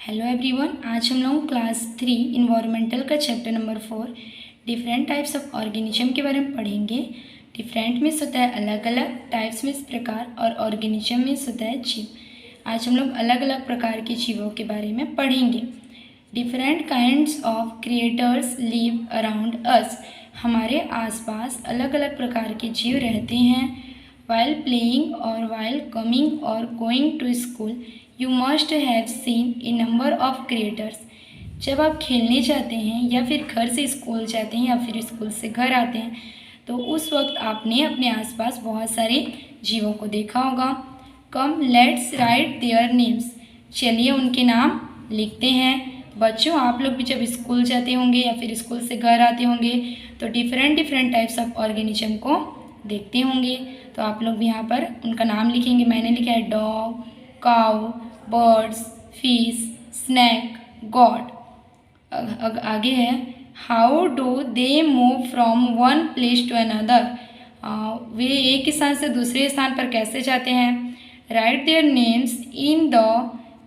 Hello everyone, आज हम लोग क्लास 3 इन्वायरमेंटल का chapter number 4 different types of organism के बारे में पढ़ेंगे। डिफरेंट मीन्स होता है अलग अलग, टाइप्स मीन्स प्रकार और ऑर्गेनिज्म मीन्स होता है जीव। आज हम लोग अलग अलग प्रकार के जीवों के बारे में पढ़ेंगे। Different kinds of creatures live around us. हमारे आसपास अलग अलग प्रकार के जीव रहते हैं। वाइल प्लेइंग और वाइल कमिंग और going to school you must have seen a number of creatures. जब आप खेलने जाते हैं या फिर घर से स्कूल जाते हैं या फिर स्कूल से घर आते हैं तो उस वक्त आपने अपने आसपास बहुत सारे जीवों को देखा होगा। Come let's write their names. चलिए उनके नाम लिखते हैं। बच्चों, आप लोग भी जब स्कूल जाते होंगे या फिर स्कूल से घर आते होंगे तो डिफरेंट टाइप्स ऑफ ऑर्गेनिज्म को देखते होंगे। तो आप लोग भी यहाँ पर उनका नाम लिखेंगे। मैंने लिखा है dog, cow, birds, fish, snake, god. आगे है how do they move from one place to another. वे एक स्थान से दूसरे स्थान पर कैसे जाते हैं। Write their names in the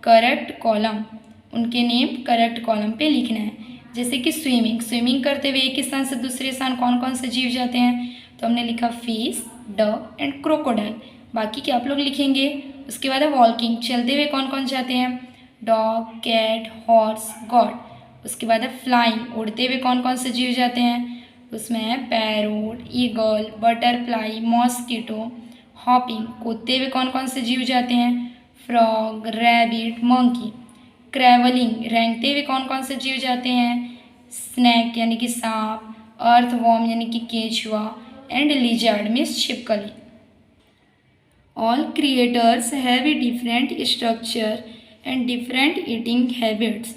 correct column. उनके नेम करेक्ट कॉलम पे लिखना है। जैसे कि स्विमिंग करते हुए एक स्थान से दूसरे स्थान कौन कौन से जीव जाते हैं, तो हमने लिखा फिश, डक एंड क्रोकोडाइल। बाकी के आप लोग लिखेंगे। उसके बाद है वॉकिंग, चलते हुए कौन कौन जाते हैं, डॉग, कैट, हॉर्स, गॉड। उसके बाद है फ्लाइंग, उड़ते हुए कौन कौन से जीव जाते हैं, उसमें है parrot, eagle, butterfly, mosquito. Hopping, कूदते हुए कौन कौन से जीव जाते हैं, फ्रॉग, रैबिट, मंकी। ट्रैवलिंग, रेंगते हुए कौन कौन से जीव जाते हैं, स्नैक यानी कि सांप, अर्थवॉर्म यानी कि केंचुआ एंड लिजर्ड मीन्स छिपकली। All creators have a different structure and different eating habits.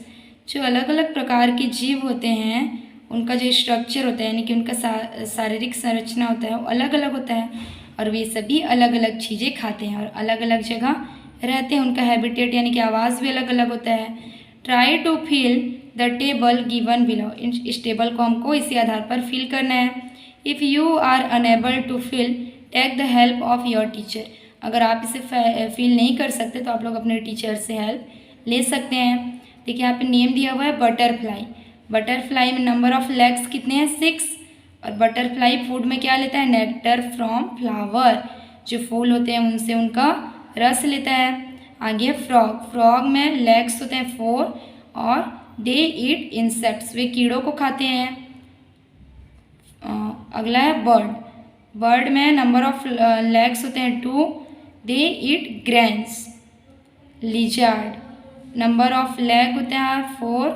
जो अलग अलग प्रकार के जीव होते हैं उनका जो स्ट्रक्चर होता है यानी कि उनका शारीरिक संरचना होता है वो अलग अलग होता है और वे सभी अलग अलग चीज़ें खाते हैं और अलग अलग जगह रहते हैं। उनका हैबिटेट यानी कि आवाज़ भी अलग अलग होता है। Try to fill the table given below. इस टेबल को हमको इसी आधार पर फिल करना है। If you are unable to fill take the help of your teacher. अगर आप इसे फिल नहीं कर सकते तो आप लोग अपने टीचर से हेल्प ले सकते हैं। देखिए यहाँ पे नेम दिया हुआ है बटरफ्लाई। बटरफ्लाई में नंबर ऑफ लेग्स कितने हैं, 6। और बटरफ्लाई फूड में क्या लेता है, नेक्टर फ्रॉम फ्लावर। जो फूल होते हैं उनसे उनका रस लेता है। आगे फ्रॉग में लेग्स होते हैं 4 और दे ईट इंसेक्ट्स, वे कीड़ों को खाते हैं। अगला है बर्ड में नंबर ऑफ लेग्स होते हैं 2, they eat grains. Lizard number of leg होते हैं 4,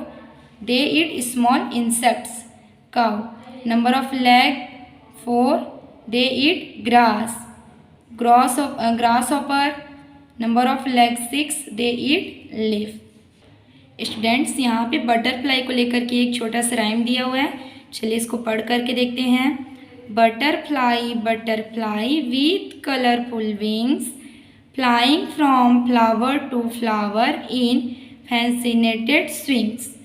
they eat small insects. Cow number of leg 4, they eat grass. Grasshopper number of leg 6, they eat leaf. Students, यहाँ पे butterfly को लेकर के एक छोटा सा राइम दिया हुआ है। चलिए इसको पढ़ करके देखते हैं। Butterfly butterfly with colourful wings flying from flower to flower in fascinated swings.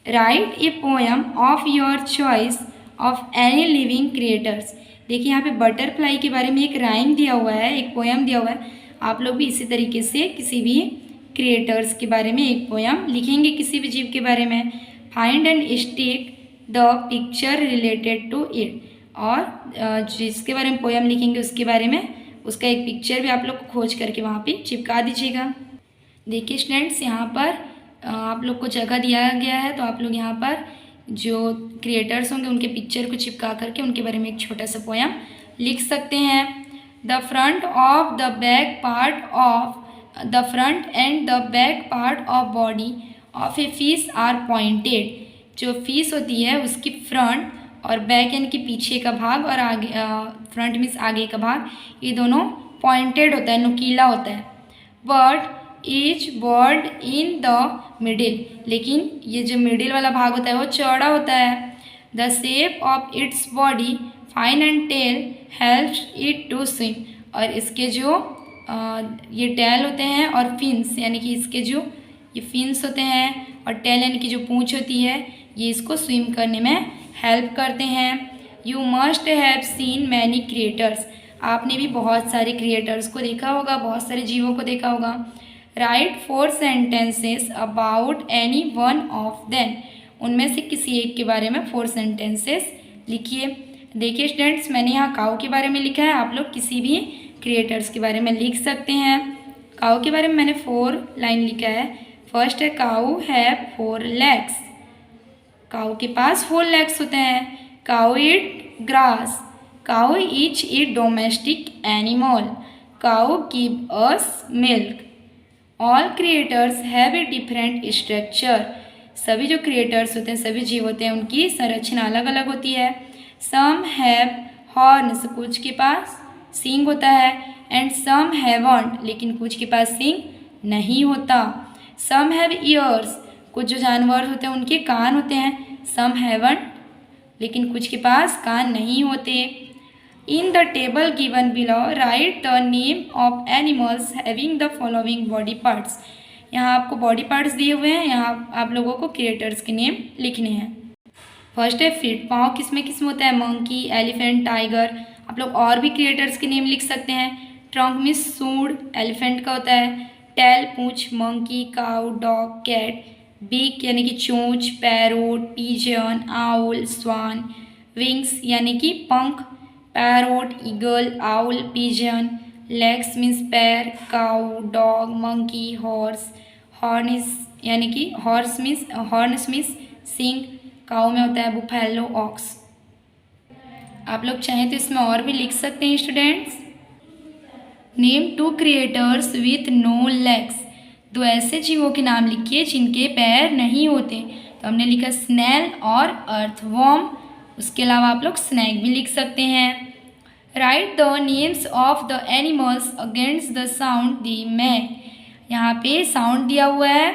Write a poem of your choice of any living creators. देखिए यहाँ पे बटरफ्लाई के बारे में एक राइम दिया हुआ है, एक पोएम दिया हुआ है। आप लोग भी इसी तरीके से किसी भी क्रिएटर्स के बारे में एक पोएम लिखेंगे, किसी भी जीव के बारे में। Find and stick the picture related to it. और जिसके बारे में पोएम लिखेंगे उसके बारे में उसका एक पिक्चर भी आप लोग को खोज करके वहाँ पे चिपका दीजिएगा। देखिए स्टूडेंट्स, यहाँ पर आप लोग को जगह दिया गया है तो आप लोग यहाँ पर जो क्रिएटर्स होंगे उनके पिक्चर को चिपका करके उनके बारे में एक छोटा सा पोएम लिख सकते हैं। The front and the back part of body of a fish are pointed. जो फिश होती है उसकी फ्रंट और बैक यानी कि पीछे का भाग और आगे फ्रंट मीन्स आगे का भाग, ये दोनों पॉइंटेड होता है, नुकीला होता है। But each bird in the middle, लेकिन ये जो मिडिल वाला भाग होता है वो चौड़ा होता है। The shape of its body fins and tail helps it to swim. और इसके जो ये टेल होते हैं और फिन्स यानी कि इसके जो ये फिन्स होते हैं और टेल यानी कि जो पूँछ होती है ये इसको स्विम करने में हेल्प करते हैं। You must have seen many creators. आपने भी बहुत सारे क्रिएटर्स को देखा होगा, बहुत सारे जीवों को देखा होगा। Right 4 sentences about any one of them. उनमें से किसी एक के बारे में 4 सेंटेंसेस लिखिए। देखिए स्टूडेंट्स, मैंने यहाँ काऊ के बारे में लिखा है, आप लोग किसी भी क्रिएटर्स के बारे में लिख सकते हैं। काऊ के बारे में मैंने 4 लाइन लिखा है। फर्स्ट है काऊ हैव 4 लेग्स। काऊ के पास 4 लेग्स होते हैं। Cow eat grass. Cow each eat domestic animal. Cow give us milk. All creators have a different structure. सभी जो क्रिएटर्स होते हैं, सभी जीव होते हैं, उनकी संरचना अलग अलग होती है। सम हैव हॉर्न्स, कुछ के पास सींग होता है। एंड सम हैवंट, लेकिन कुछ के पास सींग नहीं होता। सम हैव ईयर्स, कुछ जो जानवर होते हैं उनके कान होते हैं। सम हैवंट, लेकिन कुछ के पास कान नहीं होते। In the table given below right the name of animals having the following body parts. यहाँ आपको बॉडी पार्ट्स दिए हुए हैं, यहाँ आप लोगों को क्रिएटर्स के नेम लिखने हैं। फर्स्ट है फीट, पाँव किस में होता है? Monkey, elephant, tiger. आप लोग और भी क्रिएटर्स के नेम लिख सकते हैं। ट्रंक में सूंड, एलिफेंट का होता है। टेल, पूंछ, मंकी, काऊ, डॉग, कैट। बीक यानी कि चोंच, पैरोट, पिजन, आउल, स्वान। विंग्स यानी कि पंख, parrot, eagle, owl, pigeon. Legs means पैर, काऊ, डॉग, मंकी, हॉर्स। हॉर्निस यानी कि हॉर्न्स मीन्स सिंग। काऊ में होता है बुफेलो, ऑक्स। आप लोग चाहें तो इसमें और भी लिख सकते हैं students. Name 2 creatures with no legs. 2 ऐसे जीवों के नाम लिखिए जिनके पैर नहीं होते। तो हमने लिखा स्नेल और अर्थवॉर्म। उसके अलावा आप लोग स्नैक भी लिख सकते हैं। Right the names of the animals against the sound they make. यहाँ पे साउंड दिया हुआ है,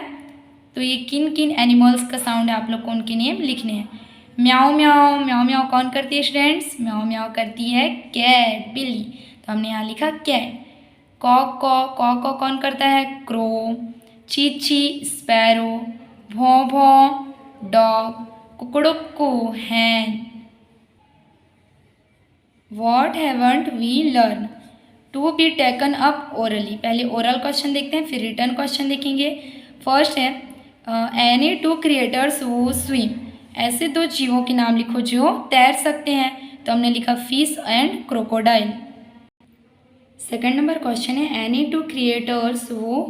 तो ये किन किन एनिमल्स का साउंड है, आप लोग को उनके नेम लिखने हैं। म्याऊ म्याऊ, म्याऊ म्याऊ कौन करती है स्टूडेंट्स? म्याऊ म्याऊ करती है कैट, बिल्ली। तो हमने यहाँ लिखा कैट। कॉक कॉ कौन करता है? क्रो। चीची, स्पैरो। भौं भौं, डॉग। कुकड़ुक्कू, hen. What haven't we learned? To be taken up orally। पहले ओरल क्वेश्चन देखते हैं, फिर रिटर्न क्वेश्चन देखेंगे। फर्स्ट है एनी 2 क्रिएटर्स हु स्विम। ऐसे 2 जीवों के नाम लिखो जो तैर सकते हैं। तो हमने लिखा fish and crocodile. Second number question है एनी 2 क्रिएटर्स हु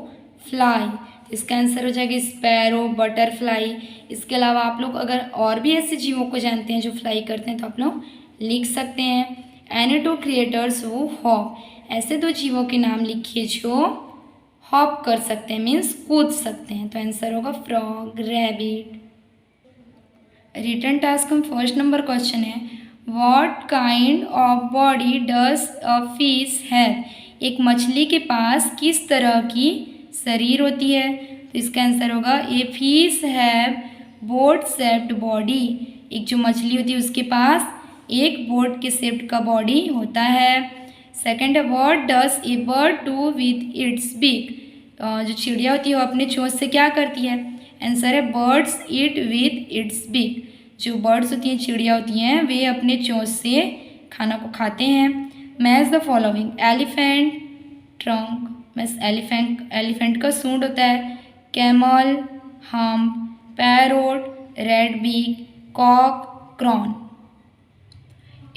फ्लाई। इसका आंसर हो जाएगा स्पैरो, बटरफ्लाई। इसके अलावा आप लोग अगर और भी ऐसे जीवों को जानते हैं जो फ्लाई करते हैं तो आप लोग लिख सकते हैं। Any 2 creators who hop. ऐसे 2 जीवों के नाम लिखिए जो हॉप कर सकते हैं, मीन्स कूद सकते हैं। तो आंसर होगा फ्रॉग, रैबिट। रिटर्न टास्क हम फर्स्ट नंबर क्वेश्चन है what kind of body does a fish have. एक मछली के पास किस तरह की शरीर होती है? तो इसका आंसर होगा a fish have boat shaped body. एक जो मछली होती है उसके पास एक बोट के शेप्ड का बॉडी होता है। सेकंड है what does a bird do with its beak. जो चिड़िया होती है वो अपने चोंच से क्या करती है? आंसर है birds eat with its beak. जो बर्ड्स होती हैं, चिड़िया होती हैं, वे अपने चोंच से खाना को खाते हैं। Match the following. Elephant, trunk means elephant का सूंड होता है। Camel, hump. Parrot, red beak. Cock, crown.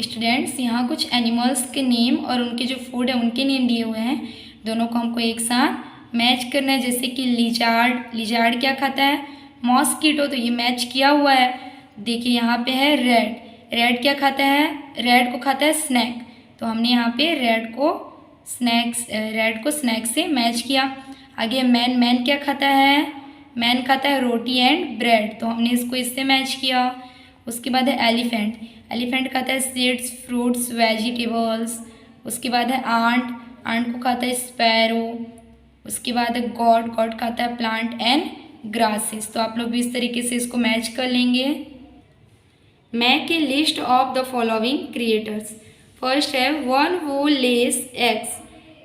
Students, यहाँ कुछ एनिमल्स के नेम और उनके जो फूड है उनके नेम दिए हुए हैं। दोनों को हमको एक साथ मैच करना है। जैसे कि लिजार्ड क्या खाता है? मॉस्किटो। तो ये मैच किया हुआ है। देखिए यहाँ पे है रेड क्या खाता है? रेड को खाता है स्नैक। तो हमने यहाँ पे रेड को स्नैक से मैच किया। आगे मैन क्या खाता है? मैन खाता है रोटी एंड ब्रेड। तो हमने इसको इससे मैच किया। उसके बाद है एलिफेंट खाता है सीड्स, फ्रूट्स, वेजिटेबल्स। उसके बाद है आंट को खाता है स्पैरो। उसके बाद है गॉड खाता है प्लांट एंड ग्रासेस। तो आप लोग भी इस तरीके से इसको मैच कर लेंगे। Make a list of the following creatures. First है वन हु लेस एग्स।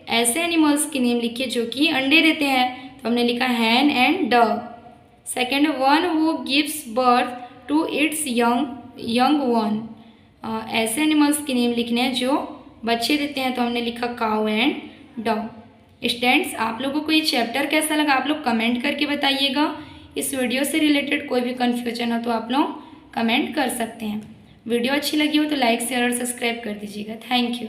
ऐसे एनिमल्स के नेम लिखिए जो कि अंडे देते हैं। तो हमने लिखा hen and duck. Second, one who gives birth to its young one. ऐसे एनिमल्स के नेम लिखने हैं जो बच्चे देते हैं। तो हमने लिखा काऊ एंड डॉग। स्टूडेंट्स, आप लोगों को ये चैप्टर कैसा लगा आप लोग कमेंट करके बताइएगा। इस वीडियो से रिलेटेड कोई भी कन्फ्यूजन हो तो आप लोग कमेंट कर सकते हैं। वीडियो अच्छी लगी हो तो लाइक शेयर और सब्सक्राइब कर दीजिएगा। Thank you.